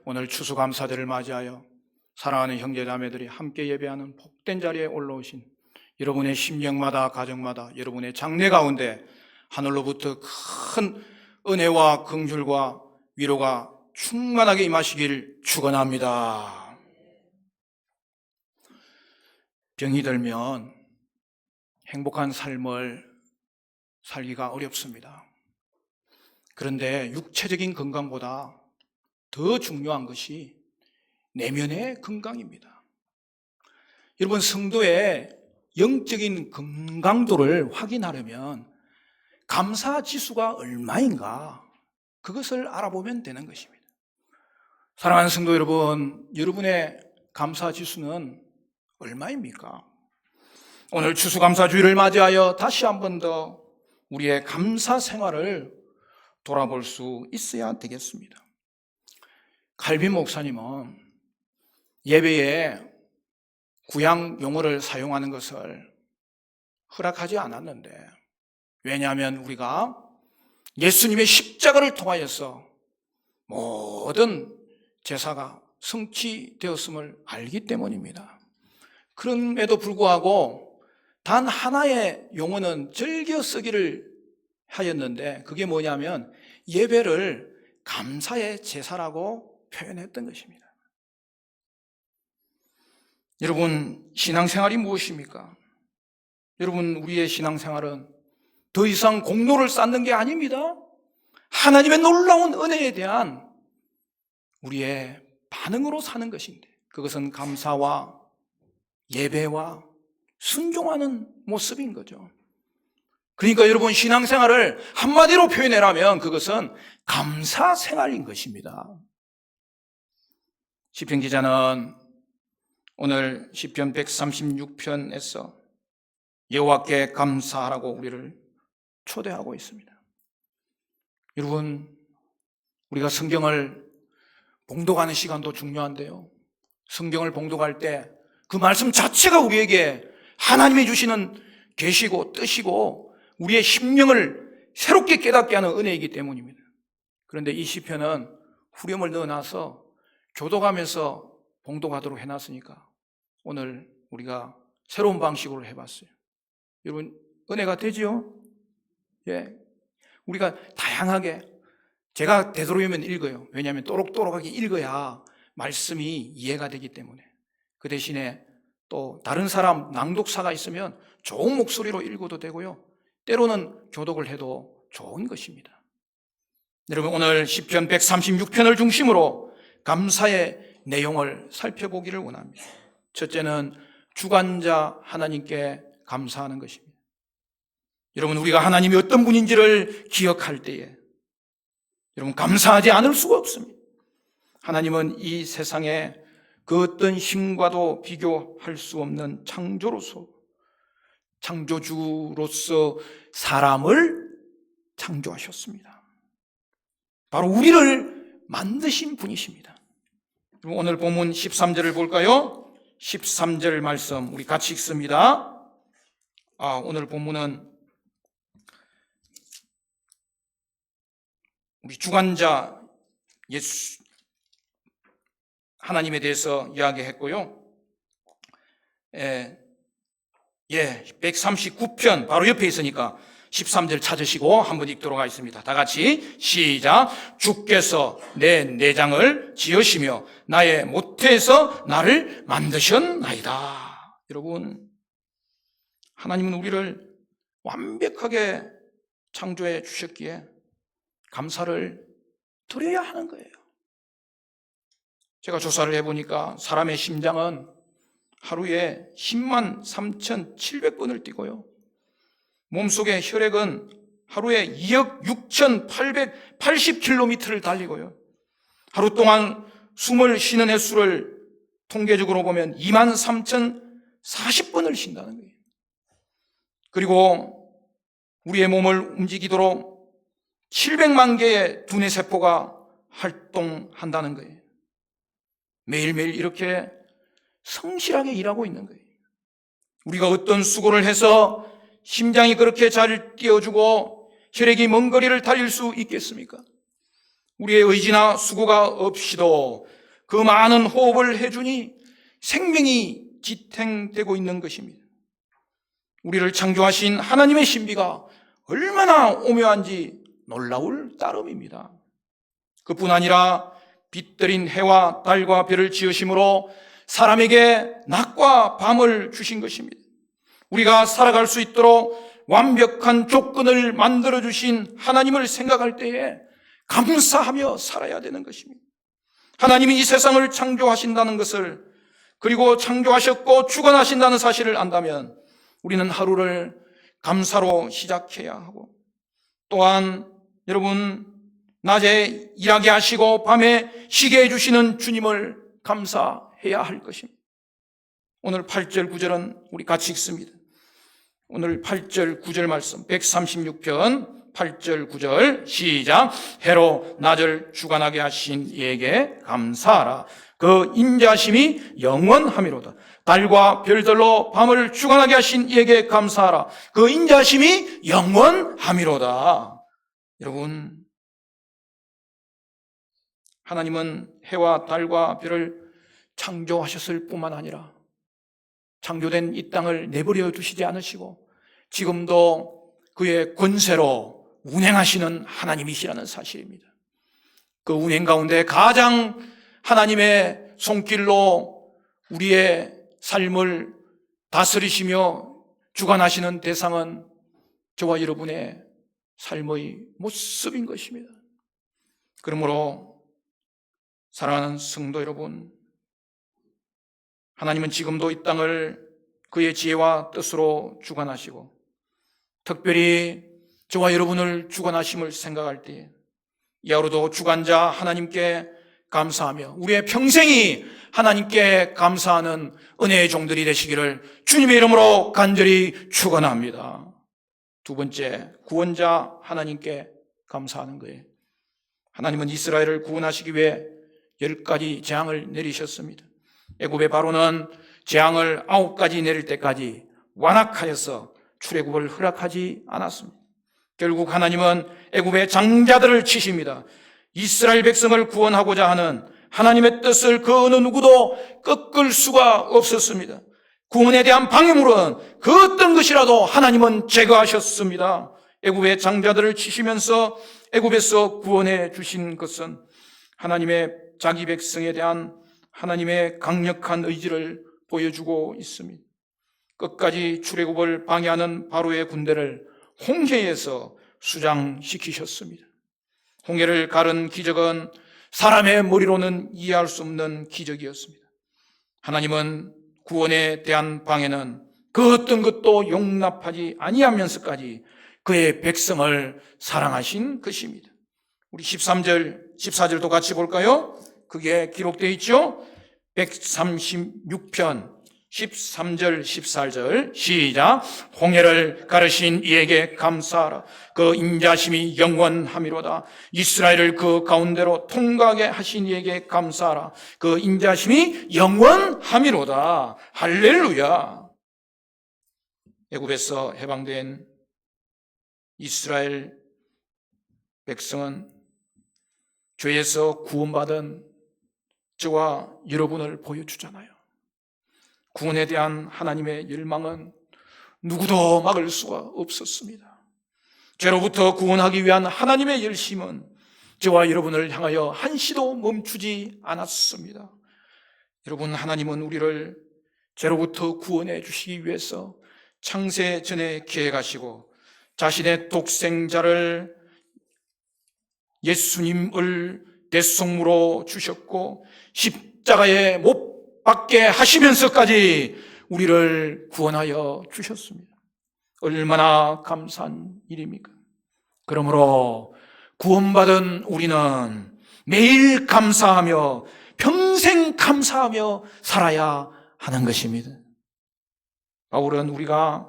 오늘 추수감사절을 맞이하여 사랑하는 형제자매들이 함께 예배하는 복된 자리에 올라오신 여러분의 심령마다 가정마다 여러분의 장래 가운데 하늘로부터 큰 은혜와 긍휼과 위로가 충만하게 임하시길 축원합니다. 병이 들면 행복한 삶을 살기가 어렵습니다. 그런데 육체적인 건강보다 더 중요한 것이 내면의 건강입니다. 여러분, 성도의 영적인 건강도를 확인하려면 감사 지수가 얼마인가 그것을 알아보면 되는 것입니다. 사랑하는 성도 여러분, 여러분의 감사 지수는 얼마입니까? 오늘 추수감사주일을 맞이하여 다시 한 번 더 우리의 감사 생활을 돌아볼 수 있어야 되겠습니다. 칼빈 목사님은 예배에 구약 용어를 사용하는 것을 허락하지 않았는데, 왜냐하면 우리가 예수님의 십자가를 통하여서 모든 제사가 성취되었음을 알기 때문입니다. 그럼에도 불구하고 단 하나의 용어는 즐겨 쓰기를 하였는데, 그게 뭐냐면 예배를 감사의 제사라고 표현했던 것입니다. 여러분, 신앙생활이 무엇입니까? 여러분, 우리의 신앙생활은 더 이상 공로를 쌓는 게 아닙니다. 하나님의 놀라운 은혜에 대한 우리의 반응으로 사는 것인데, 그것은 감사와 예배와 순종하는 모습인 거죠. 그러니까 여러분, 신앙생활을 한마디로 표현하라면 그것은 감사생활인 것입니다. 시편 기자는 오늘 시편 136편에서 여호와께 감사하라고 우리를 초대하고 있습니다. 여러분, 우리가 성경을 봉독하는 시간도 중요한데요, 성경을 봉독할 때 그 말씀 자체가 우리에게 하나님이 주시는 계시고 뜻이고 우리의 심령을 새롭게 깨닫게 하는 은혜이기 때문입니다. 그런데 이 시편은 후렴을 넣어놔서 교독하면서 봉독하도록 해놨으니까 오늘 우리가 새로운 방식으로 해봤어요. 여러분, 은혜가 되지요? 예. 우리가 다양하게, 제가 되도록이면 읽어요. 왜냐하면 또록또록하게 읽어야 말씀이 이해가 되기 때문에. 그 대신에 또 다른 사람 낭독사가 있으면 좋은 목소리로 읽어도 되고요, 때로는 교독을 해도 좋은 것입니다. 여러분, 오늘 시편 136편을 중심으로 감사의 내용을 살펴보기를 원합니다. 첫째는 주관자 하나님께 감사하는 것입니다. 여러분, 우리가 하나님이 어떤 분인지를 기억할 때에 여러분, 감사하지 않을 수가 없습니다. 하나님은 이 세상에 그 어떤 힘과도 비교할 수 없는 창조주로서 사람을 창조하셨습니다. 바로 우리를 만드신 분이십니다. 오늘 본문 13절을 볼까요? 13절 말씀 우리 같이 읽습니다. 오늘 본문은 우리 주관자 예수 하나님에 대해서 이야기했고요. 139편 바로 옆에 있으니까 13절 찾으시고 한번 읽도록 하겠습니다. 다 같이 시작. 주께서 내 내장을 지으시며 나의 모태에서 나를 만드셨나이다. 여러분, 하나님은 우리를 완벽하게 창조해 주셨기에 감사를 드려야 하는 거예요. 제가 조사를 해보니까 사람의 심장은 하루에 10만 3,700번을 뛰고요, 몸속의 혈액은 하루에 2억 6,880km를 달리고요, 하루 동안 숨을 쉬는 횟수를 통계적으로 보면 2만 3,040번을 쉰다는 거예요. 그리고 우리의 몸을 움직이도록 700만 개의 두뇌 세포가 활동한다는 거예요. 매일매일 이렇게 성실하게 일하고 있는 거예요. 우리가 어떤 수고를 해서 심장이 그렇게 잘 뛰어주고 혈액이 먼 거리를 달릴 수 있겠습니까? 우리의 의지나 수고가 없이도 그 많은 호흡을 해주니 생명이 지탱되고 있는 것입니다. 우리를 창조하신 하나님의 신비가 얼마나 오묘한지 놀라울 따름입니다. 그뿐 아니라 빛들인 해와 달과 별을 지으심으로 사람에게 낮과 밤을 주신 것입니다. 우리가 살아갈 수 있도록 완벽한 조건을 만들어주신 하나님을 생각할 때에 감사하며 살아야 되는 것입니다. 하나님이 이 세상을 창조하신다는 것을, 그리고 창조하셨고 주관하신다는 사실을 안다면 우리는 하루를 감사로 시작해야 하고, 또한 여러분, 낮에 일하게 하시고 밤에 쉬게 해주시는 주님을 감사해야 할 것입니다. 오늘 8절 9절은 우리 같이 읽습니다. 오늘 8절 9절 말씀 136편 8절 9절 시작. 해로 낮을 주관하게 하신 이에게 감사하라. 그 인자심이 영원하미로다. 달과 별들로 밤을 주관하게 하신 이에게 감사하라. 그 인자심이 영원하미로다. 여러분, 하나님은 해와 달과 별을 창조하셨을 뿐만 아니라 창조된 이 땅을 내버려 두시지 않으시고 지금도 그의 권세로 운행하시는 하나님이시라는 사실입니다. 그 운행 가운데 가장 하나님의 손길로 우리의 삶을 다스리시며 주관하시는 대상은 저와 여러분의 삶의 모습인 것입니다. 그러므로 사랑하는 성도 여러분, 하나님은 지금도 이 땅을 그의 지혜와 뜻으로 주관하시고 특별히 저와 여러분을 주관하심을 생각할 때 이 하루도 주관자 하나님께 감사하며 우리의 평생이 하나님께 감사하는 은혜의 종들이 되시기를 주님의 이름으로 간절히 축원합니다. 두 번째, 구원자 하나님께 감사하는 거예요. 하나님은 이스라엘을 구원하시기 위해 10가지 재앙을 내리셨습니다. 애굽의 바로는 재앙을 9가지 내릴 때까지 완악하여서 출애굽을 허락하지 않았습니다. 결국 하나님은 애굽의 장자들을 치십니다. 이스라엘 백성을 구원하고자 하는 하나님의 뜻을 그 어느 누구도 꺾을 수가 없었습니다. 구원에 대한 방해물은 그 어떤 것이라도 하나님은 제거하셨습니다. 애굽의 장자들을 치시면서 애굽에서 구원해 주신 것은 하나님의 자기 백성에 대한 하나님의 강력한 의지를 보여주고 있습니다. 끝까지 출애굽을 방해하는 바로의 군대를 홍해에서 수장시키셨습니다. 홍해를 가른 기적은 사람의 머리로는 이해할 수 없는 기적이었습니다. 하나님은 구원에 대한 방해는 그 어떤 것도 용납하지 아니하면서까지 그의 백성을 사랑하신 것입니다. 우리 13절, 14절도 같이 볼까요? 그게 기록되어 있죠? 136편 13절, 14절 시작. 홍해를 가르신 이에게 감사하라. 그 인자심이 영원하미로다. 이스라엘을 그 가운데로 통과하게 하신 이에게 감사하라. 그 인자심이 영원하미로다. 할렐루야. 애굽에서 해방된 이스라엘 백성은 죄에서 구원받은 저와 여러분을 보여주잖아요. 구원에 대한 하나님의 열망은 누구도 막을 수가 없었습니다. 죄로부터 구원하기 위한 하나님의 열심은 저와 여러분을 향하여 한시도 멈추지 않았습니다. 여러분, 하나님은 우리를 죄로부터 구원해 주시기 위해서 창세 전에 계획하시고 자신의 독생자를 예수님을 대속물로 주셨고 십자가에 못 박게 하시면서까지 우리를 구원하여 주셨습니다. 얼마나 감사한 일입니까? 그러므로 구원받은 우리는 매일 감사하며 평생 감사하며 살아야 하는 것입니다. 바울은 우리가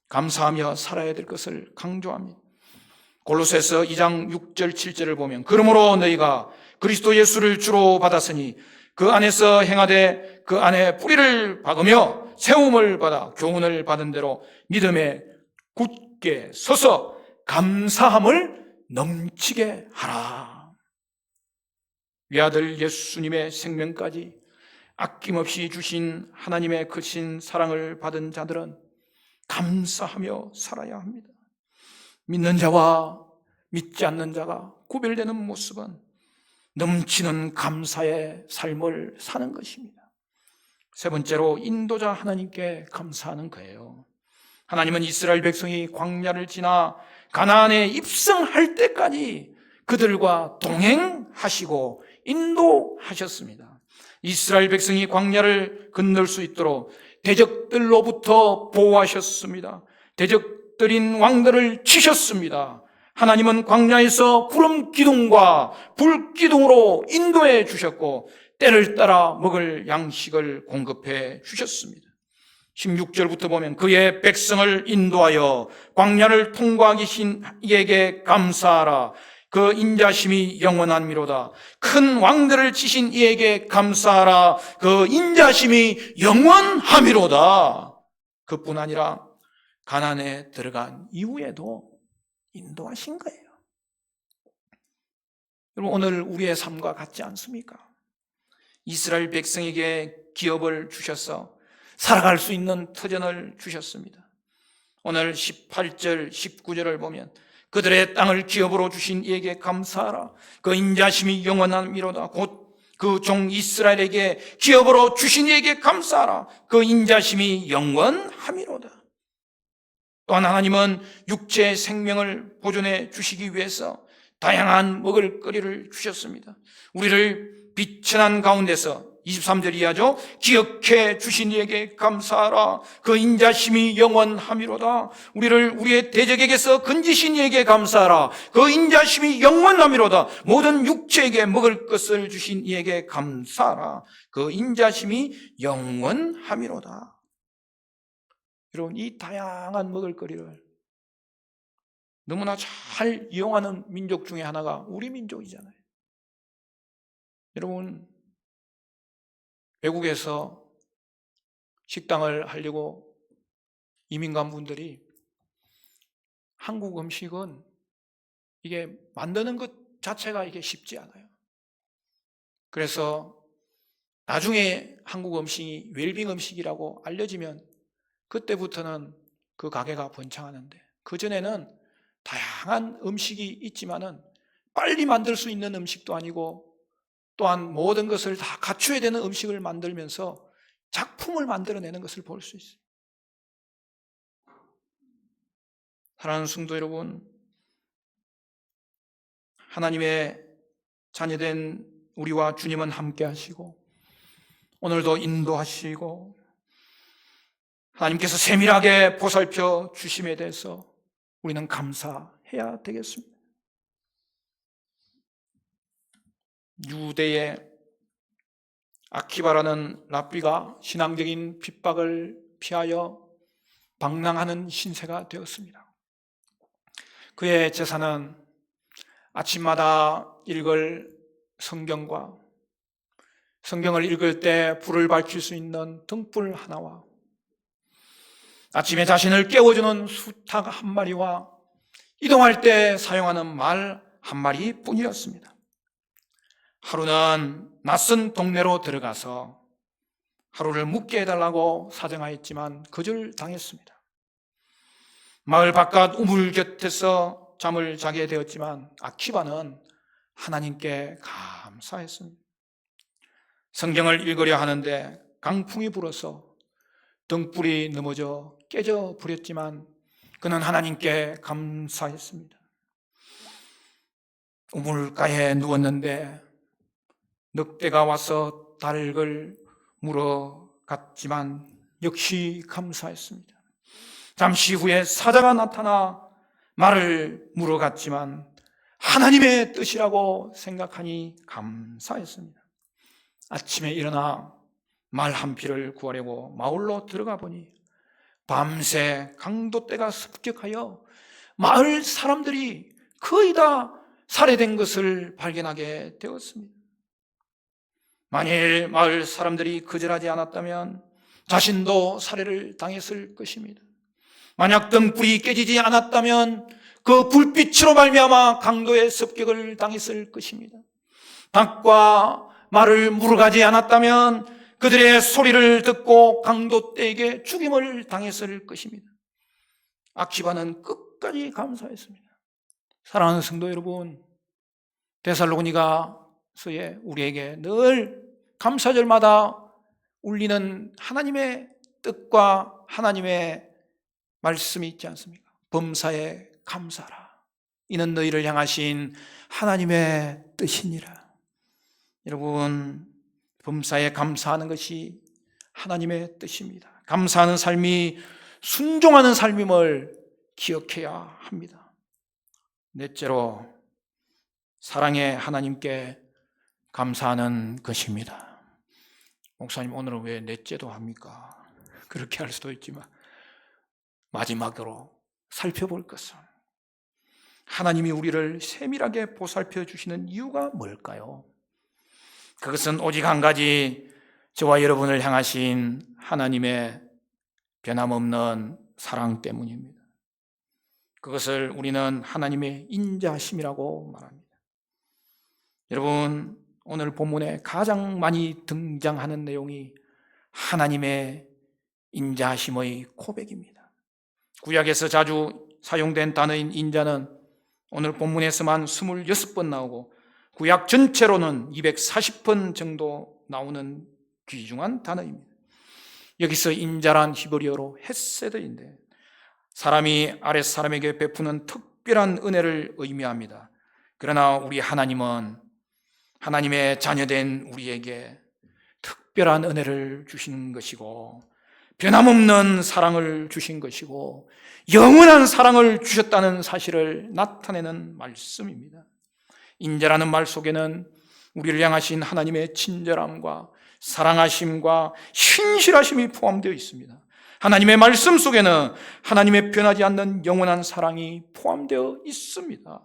감사하며 살아야 될 것을 강조합니다. 골로새서 2장 6절 7절을 보면 그러므로 너희가 그리스도 예수를 주로 받았으니 그 안에서 행하되 그 안에 뿌리를 박으며 세움을 받아 교훈을 받은 대로 믿음에 굳게 서서 감사함을 넘치게 하라. 외아들 예수님의 생명까지 아낌없이 주신 하나님의 크신 사랑을 받은 자들은 감사하며 살아야 합니다. 믿는 자와 믿지 않는 자가 구별되는 모습은 넘치는 감사의 삶을 사는 것입니다. 세 번째로 인도자 하나님께 감사하는 거예요. 하나님은 이스라엘 백성이 광야를 지나 가나안에 입성할 때까지 그들과 동행하시고 인도하셨습니다. 이스라엘 백성이 광야를 건널 수 있도록 대적들로부터 보호하셨습니다. 대적들인 왕들을 치셨습니다. 하나님은 광야에서 구름 기둥과 불 기둥으로 인도해 주셨고 때를 따라 먹을 양식을 공급해 주셨습니다. 16절부터 보면 그의 백성을 인도하여 광야를 통과하게 하신 이에게 감사하라. 그 인자심이 영원한미로다. 큰 왕들을 치신 이에게 감사하라. 그 인자심이 영원함이로다. 그뿐 아니라 가나안에 들어간 이후에도 인도하신 거예요. 여러분, 오늘 우리의 삶과 같지 않습니까? 이스라엘 백성에게 기업을 주셔서 살아갈 수 있는 터전을 주셨습니다. 오늘 18절, 19절을 보면 그들의 땅을 기업으로 주신 이에게 감사하라. 그 인자심이 영원함이로다. 곧 그 종 이스라엘에게 기업으로 주신 이에게 감사하라. 그 인자심이 영원함이로다. 또한 하나님은 육체의 생명을 보존해 주시기 위해서 다양한 먹을거리를 주셨습니다. 우리를 비천한 가운데서 23절 이하죠. 기억해 주신 이에게 감사하라. 그 인자심이 영원함이로다. 우리를 우리의 대적에게서 건지신 이에게 감사하라. 그 인자심이 영원함이로다. 모든 육체에게 먹을 것을 주신 이에게 감사하라. 그 인자심이 영원함이로다. 여러분, 이 다양한 먹을거리를 너무나 잘 이용하는 민족 중에 하나가 우리 민족이잖아요. 여러분, 외국에서 식당을 하려고 이민 간 분들이 한국 음식은 이게 만드는 것 자체가 이게 쉽지 않아요. 그래서 나중에 한국 음식이 웰빙 음식이라고 알려지면 그때부터는 그 가게가 번창하는데, 그전에는 다양한 음식이 있지만은 빨리 만들 수 있는 음식도 아니고 또한 모든 것을 다 갖춰야 되는 음식을 만들면서 작품을 만들어내는 것을 볼 수 있어요. 사랑하는 성도 여러분, 하나님의 자녀된 우리와 주님은 함께 하시고 오늘도 인도하시고 하나님께서 세밀하게 보살펴 주심에 대해서 우리는 감사해야 되겠습니다. 유대의 아키바라는 랍비가 신앙적인 핍박을 피하여 방랑하는 신세가 되었습니다. 그의 제사는 아침마다 읽을 성경과 성경을 읽을 때 불을 밝힐 수 있는 등불 하나와 아침에 자신을 깨워주는 수탉 한 마리와 이동할 때 사용하는 말 한 마리 뿐이었습니다. 하루는 낯선 동네로 들어가서 하루를 묵게 해달라고 사정하였지만 거절당했습니다. 마을 바깥 우물 곁에서 잠을 자게 되었지만 아키바는 하나님께 감사했습니다. 성경을 읽으려 하는데 강풍이 불어서 등불이 넘어져 깨져 버렸지만 그는 하나님께 감사했습니다. 우물가에 누웠는데 늑대가 와서 닭을 물어갔지만 역시 감사했습니다. 잠시 후에 사자가 나타나 말을 물어갔지만 하나님의 뜻이라고 생각하니 감사했습니다. 아침에 일어나 말 한 피를 구하려고 마을로 들어가 보니 밤새 강도떼가 습격하여 마을 사람들이 거의 다 살해된 것을 발견하게 되었습니다. 만일 마을 사람들이 거절하지 않았다면 자신도 살해를 당했을 것입니다. 만약 등불이 깨지지 않았다면 그 불빛으로 말미암아 강도의 습격을 당했을 것입니다. 닭과 말을 물어가지 않았다면 그들의 소리를 듣고 강도떼에게 죽임을 당했을 것입니다. 악시바는 끝까지 감사했습니다. 사랑하는 성도 여러분, 데살로니가서에 우리에게 늘 감사절마다 울리는 하나님의 뜻과 하나님의 말씀이 있지 않습니까? 범사에 감사라. 이는 너희를 향하신 하나님의 뜻이니라. 여러분, 범사에 감사하는 것이 하나님의 뜻입니다. 감사하는 삶이 순종하는 삶임을 기억해야 합니다. 넷째로, 사랑의 하나님께 감사하는 것입니다. 목사님, 오늘은 왜 넷째도 합니까? 그렇게 할 수도 있지만 마지막으로 살펴볼 것은 하나님이 우리를 세밀하게 보살펴 주시는 이유가 뭘까요? 그것은 오직 한 가지, 저와 여러분을 향하신 하나님의 변함없는 사랑 때문입니다. 그것을 우리는 하나님의 인자심이라고 말합니다. 여러분, 오늘 본문에 가장 많이 등장하는 내용이 하나님의 인자심의 고백입니다. 구약에서 자주 사용된 단어인 인자는 오늘 본문에서만 26번 나오고 구약 전체로는 240번 정도 나오는 귀중한 단어입니다. 여기서 인자란 히브리어로 헤세드인데 사람이 아랫 사람에게 베푸는 특별한 은혜를 의미합니다. 그러나 우리 하나님은 하나님의 자녀된 우리에게 특별한 은혜를 주시는 것이고 변함없는 사랑을 주신 것이고 영원한 사랑을 주셨다는 사실을 나타내는 말씀입니다. 인자라는 말 속에는 우리를 향하신 하나님의 친절함과 사랑하심과 신실하심이 포함되어 있습니다. 하나님의 말씀 속에는 하나님의 변하지 않는 영원한 사랑이 포함되어 있습니다.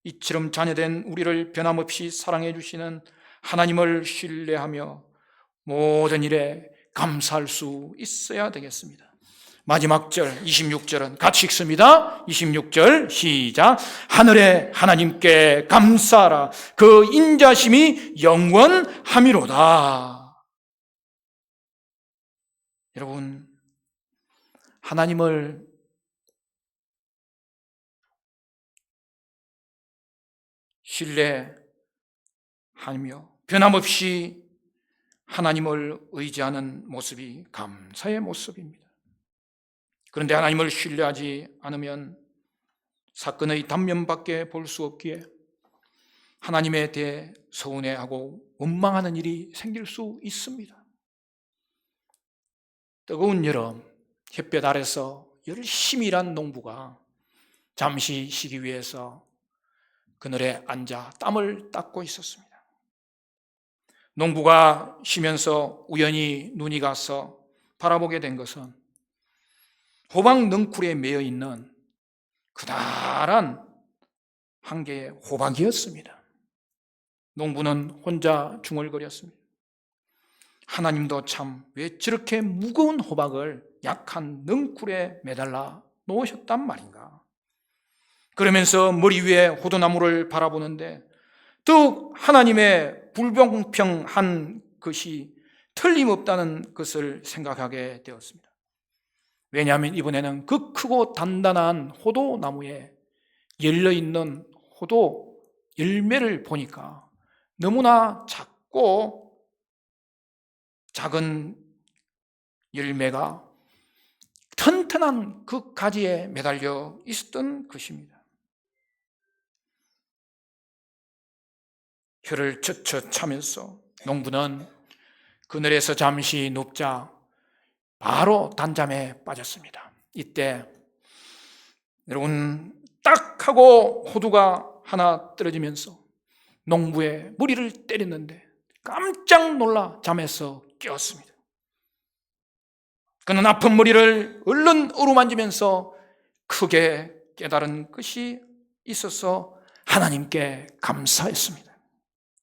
이처럼 자녀된 우리를 변함없이 사랑해 주시는 하나님을 신뢰하며 모든 일에 감사할 수 있어야 되겠습니다. 마지막 절 26절은 같이 읽습니다. 26절 시작. 하늘의 하나님께 감사하라. 그 인자심이 영원함이로다. 여러분, 하나님을 신뢰하며 변함없이 하나님을 의지하는 모습이 감사의 모습입니다. 그런데 하나님을 신뢰하지 않으면 사건의 단면밖에 볼 수 없기에 하나님에 대해 서운해하고 원망하는 일이 생길 수 있습니다. 뜨거운 여름, 햇볕 아래서 열심히 일한 농부가 잠시 쉬기 위해서 그늘에 앉아 땀을 닦고 있었습니다. 농부가 쉬면서 우연히 눈이 가서 바라보게 된 것은 호박 넝쿨에 매여 있는 그다란 한 개의 호박이었습니다. 농부는 혼자 중얼거렸습니다. 하나님도 참 왜 저렇게 무거운 호박을 약한 넝쿨에 매달라 놓으셨단 말인가? 그러면서 머리 위에 호두나무를 바라보는데 더욱 하나님의 불공평한 것이 틀림없다는 것을 생각하게 되었습니다. 왜냐하면 이번에는 그 크고 단단한 호두나무에 열려있는 호두 열매를 보니까 너무나 작고 작은 열매가 튼튼한 그 가지에 매달려 있었던 것입니다. 혀를 젖혀 차면서 농부는 그늘에서 잠시 눕자 바로 단잠에 빠졌습니다. 이때 여러분 딱 하고 호두가 하나 떨어지면서 농부의 머리를 때렸는데 깜짝 놀라 잠에서 깨었습니다. 그는 아픈 머리를 얼른 어루만지면서 크게 깨달은 것이 있어서 하나님께 감사했습니다.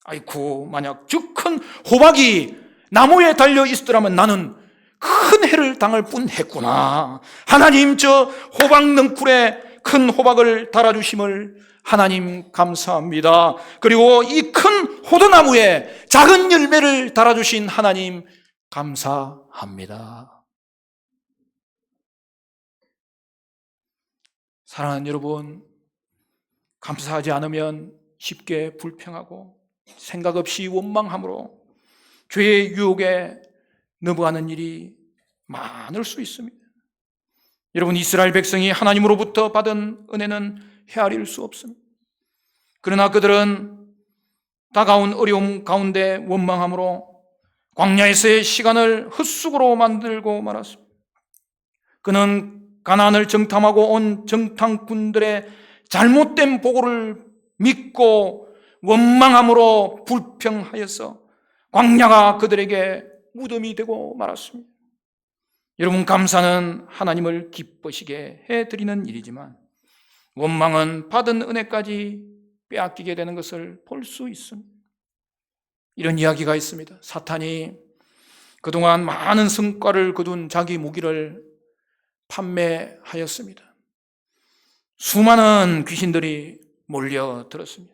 아이고, 만약 저 큰 호박이 나무에 달려 있었더라면 나는 큰 해를 당할 뻔했구나. 하나님, 저 호박 넝쿨에 큰 호박을 달아주심을 하나님 감사합니다. 그리고 이 큰 호두나무에 작은 열매를 달아주신 하나님 감사합니다. 사랑하는 여러분, 감사하지 않으면 쉽게 불평하고 생각 없이 원망함으로 죄의 유혹에 넘어가는 일이 많을 수 있습니다. 여러분, 이스라엘 백성이 하나님으로부터 받은 은혜는 헤아릴 수 없습니다. 그러나 그들은 다가온 어려움 가운데 원망함으로 광야에서의 시간을 헛수고로 만들고 말았습니다. 그는 가나안을 정탐하고 온 정탐꾼들의 잘못된 보고를 믿고 원망함으로 불평하여서 광야가 그들에게 무덤이 되고 말았습니다. 여러분, 감사는 하나님을 기쁘시게 해드리는 일이지만 원망은 받은 은혜까지 빼앗기게 되는 것을 볼 수 있습니다. 이런 이야기가 있습니다. 사탄이 그동안 많은 성과를 거둔 자기 무기를 판매하였습니다. 수많은 귀신들이 몰려들었습니다.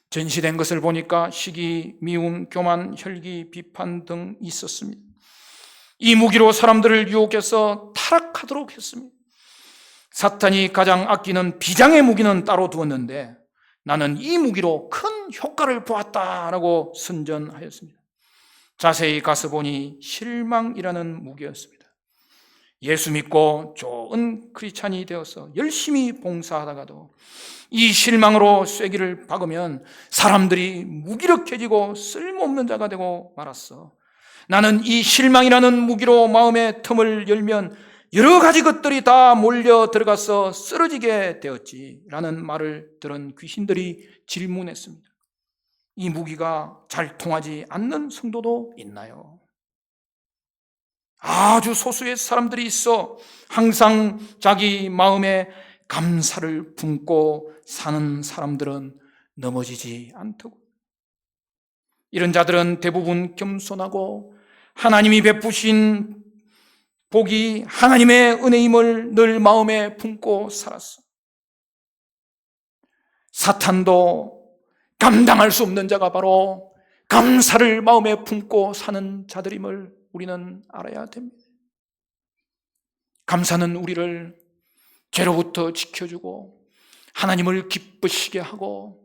전시된 것을 보니까 시기, 미움, 교만, 혈기, 비판 등 있었습니다. 이 무기로 사람들을 유혹해서 타락하도록 했습니다. 사탄이 가장 아끼는 비장의 무기는 따로 두었는데 나는 이 무기로 큰 효과를 보았다라고 선전하였습니다. 자세히 가서 보니 실망이라는 무기였습니다. 예수 믿고 좋은 크리스찬이 되어서 열심히 봉사하다가도 이 실망으로 쐐기를 박으면 사람들이 무기력해지고 쓸모없는 자가 되고 말았어. 나는 이 실망이라는 무기로 마음의 틈을 열면 여러 가지 것들이 다 몰려 들어가서 쓰러지게 되었지 라는 말을 들은 귀신들이 질문했습니다. 이 무기가 잘 통하지 않는 성도도 있나요? 아주 소수의 사람들이 있어 항상 자기 마음에 감사를 품고 사는 사람들은 넘어지지 않다고. 이런 자들은 대부분 겸손하고 하나님이 베푸신 복이 하나님의 은혜임을 늘 마음에 품고 살았어. 사탄도 감당할 수 없는 자가 바로 감사를 마음에 품고 사는 자들임을 우리는 알아야 됩니다. 감사는 우리를 죄로부터 지켜주고 하나님을 기쁘시게 하고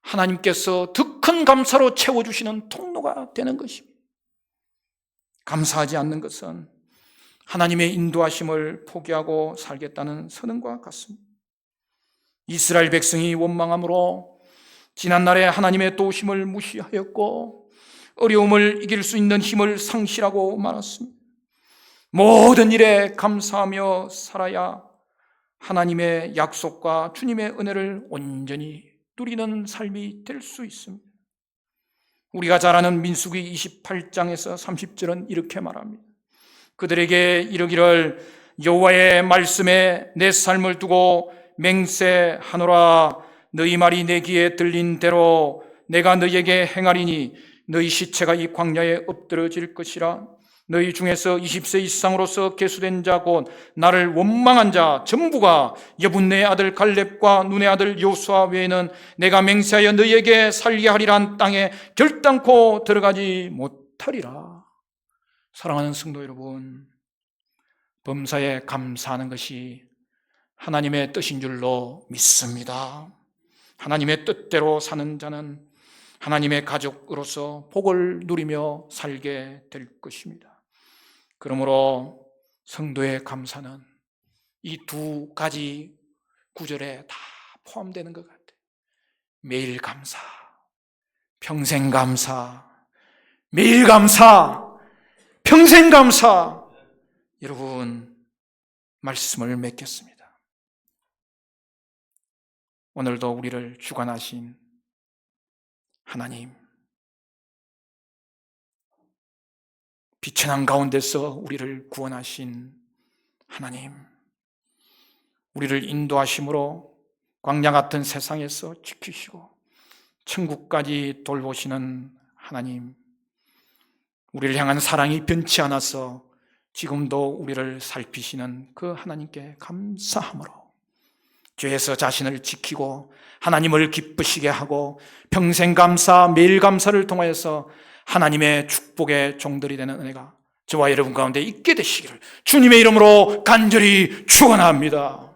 하나님께서 더 큰 감사로 채워주시는 통로가 되는 것입니다. 감사하지 않는 것은 하나님의 인도하심을 포기하고 살겠다는 선언과 같습니다. 이스라엘 백성이 원망함으로 지난날에 하나님의 도우심을 무시하였고 어려움을 이길 수 있는 힘을 상실하고 말았습니다. 모든 일에 감사하며 살아야 하나님의 약속과 주님의 은혜를 온전히 누리는 삶이 될 수 있습니다. 우리가 잘 아는 민수기 28장에서 30절은 이렇게 말합니다. 그들에게 이르기를 여호와의 말씀에 내 삶을 두고 맹세하노라. 너희 말이 내 귀에 들린 대로 내가 너희에게 행하리니 너희 시체가 이 광야에 엎드러질 것이라. 너희 중에서 20세 이상으로서 계수된 자 곧 나를 원망한 자 전부가 여분네의 아들 갈렙과 눈의 아들 여호수아 외에는 내가 맹세하여 너희에게 살게 하리란 땅에 결단코 들어가지 못하리라. 사랑하는 성도 여러분, 범사에 감사하는 것이 하나님의 뜻인 줄로 믿습니다. 하나님의 뜻대로 사는 자는 하나님의 가족으로서 복을 누리며 살게 될 것입니다. 그러므로 성도의 감사는 이 두 가지 구절에 다 포함되는 것 같아요. 매일 감사, 평생 감사, 매일 감사, 평생 감사. 여러분, 말씀을 맺겠습니다. 오늘도 우리를 주관하신 하나님, 비천한 가운데서 우리를 구원하신 하나님, 우리를 인도하심으로 광야 같은 세상에서 지키시고 천국까지 돌보시는 하나님, 우리를 향한 사랑이 변치 않아서 지금도 우리를 살피시는 그 하나님께 감사함으로 죄에서 자신을 지키고 하나님을 기쁘시게 하고 평생 감사, 매일 감사를 통하여서 하나님의 축복의 종들이 되는 은혜가 저와 여러분 가운데 있게 되시기를 주님의 이름으로 간절히 축원합니다.